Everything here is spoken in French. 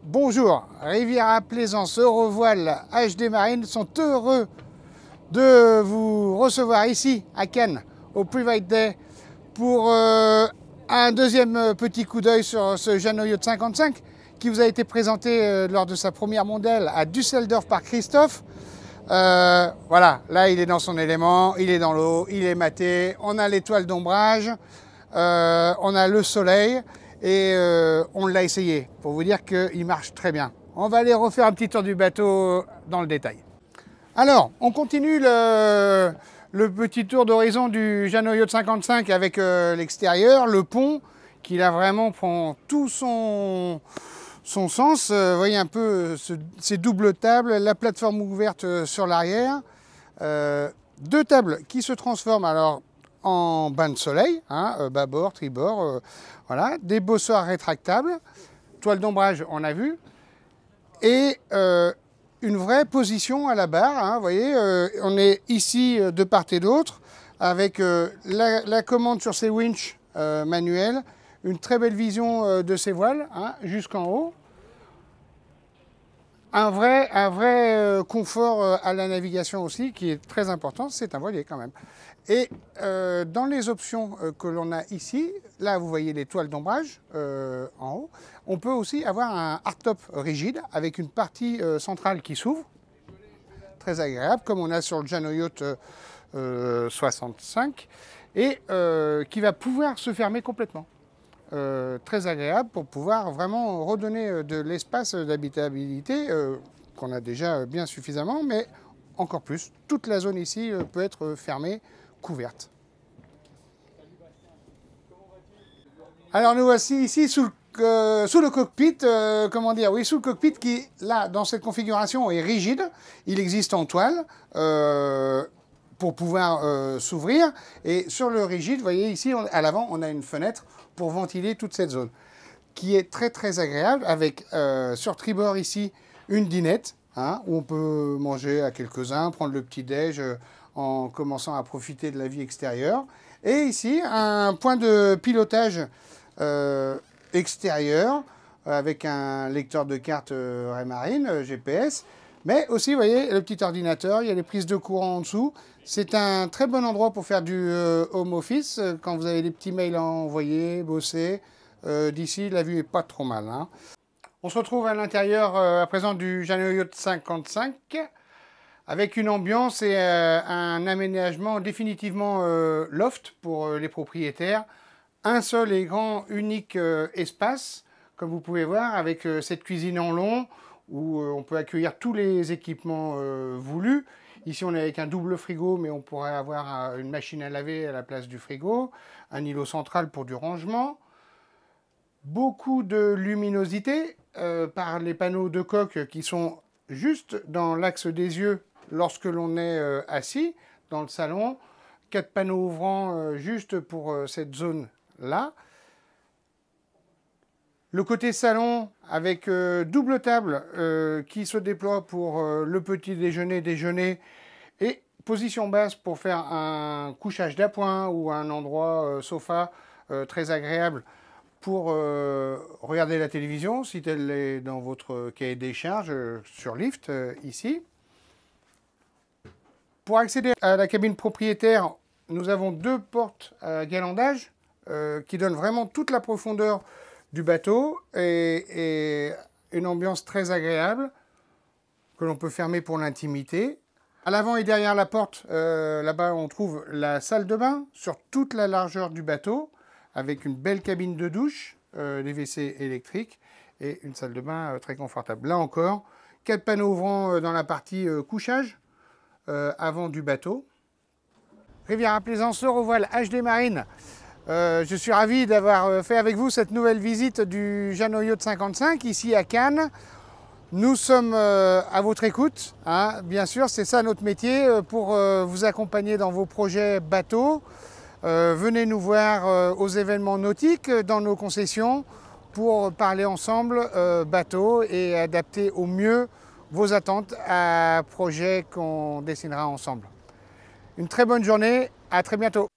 Bonjour, Riviera Plaisance Eurovoile HD Marine sont heureux de vous recevoir ici à Cannes au Private Day pour un deuxième petit coup d'œil sur ce Jeanneau Yacht 55 qui vous a été présenté lors de sa première mondiale à Düsseldorf par Christophe. Voilà, là il est dans son élément, il est dans l'eau, il est maté, on a l'étoile d'ombrage, on a le soleil. Et on l'a essayé pour vous dire qu'il marche très bien. On va aller refaire un petit tour du bateau dans le détail. Alors, on continue le petit tour d'horizon du Jeanneau Yacht 55 avec l'extérieur, le pont, qui là vraiment prend tout son sens. Vous voyez un peu ces doubles tables, la plateforme ouverte sur l'arrière, deux tables qui se transforment alors en bain de soleil, hein, bâbord, tribord, voilà, des bossoirs rétractables, toile d'ombrage, on a vu, et une vraie position à la barre, hein, vous voyez, on est ici de part et d'autre, avec la commande sur ces winches manuels, une très belle vision de ces voiles, hein, jusqu'en haut. Un vrai confort à la navigation aussi, qui est très important, c'est un voilier quand même. Et dans les options que l'on a ici, là vous voyez les toiles d'ombrage en haut, on peut aussi avoir un hardtop rigide avec une partie centrale qui s'ouvre, très agréable, comme on a sur le Jeanneau Yacht 65, et qui va pouvoir se fermer complètement. Très agréable pour pouvoir vraiment redonner de l'espace d'habitabilité qu'on a déjà bien suffisamment, mais encore plus. Toute la zone ici peut être fermée, couverte. Alors nous voici ici sous le cockpit, comment dire, oui, sous le cockpit qui, là, dans cette configuration, est rigide. Il existe en toile pour pouvoir s'ouvrir. Et sur le rigide, vous voyez ici, à l'avant, on a une fenêtre pour ventiler toute cette zone, qui est très agréable, avec sur tribord ici, une dinette, hein, où on peut manger à quelques-uns, prendre le petit-déj en commençant à profiter de la vie extérieure. Et ici, un point de pilotage extérieur, avec un lecteur de carte Raymarine, GPS, mais aussi, vous voyez, le petit ordinateur, il y a les prises de courant en dessous. C'est un très bon endroit pour faire du home office, quand vous avez des petits mails à envoyer, bosser. D'ici, la vue est pas trop mal, hein. On se retrouve à l'intérieur à présent du Jeanneau Yacht 55, avec une ambiance et un aménagement définitivement loft pour les propriétaires. Un seul et grand, unique espace, comme vous pouvez voir, avec cette cuisine en long, où on peut accueillir tous les équipements voulus. Ici, on est avec un double frigo, mais on pourrait avoir une machine à laver à la place du frigo, un îlot central pour du rangement. Beaucoup de luminosité par les panneaux de coque qui sont juste dans l'axe des yeux lorsque l'on est assis dans le salon. 4 panneaux ouvrants juste pour cette zone-là. Le côté salon avec double table qui se déploie pour le petit déjeuner et position basse pour faire un couchage d'appoint ou un endroit sofa très agréable pour regarder la télévision si elle est dans votre cahier des charges sur lift ici. Pour accéder à la cabine propriétaire, nous avons 2 portes à galandage qui donnent vraiment toute la profondeur du bateau et une ambiance très agréable que l'on peut fermer pour l'intimité. À l'avant et derrière la porte, là-bas on trouve la salle de bain sur toute la largeur du bateau avec une belle cabine de douche, des WC électriques et une salle de bain très confortable. Là encore, 4 panneaux ouvrants dans la partie couchage avant du bateau. Riviera Plaisance Eurovoile HD Marine. Je suis ravi d'avoir fait avec vous cette nouvelle visite du Jeanneau Yacht 55 ici à Cannes. Nous sommes à votre écoute, hein, bien sûr, c'est ça notre métier, pour vous accompagner dans vos projets bateaux. Venez nous voir aux événements nautiques dans nos concessions pour parler ensemble bateau et adapter au mieux vos attentes à projets qu'on dessinera ensemble. Une très bonne journée, à très bientôt.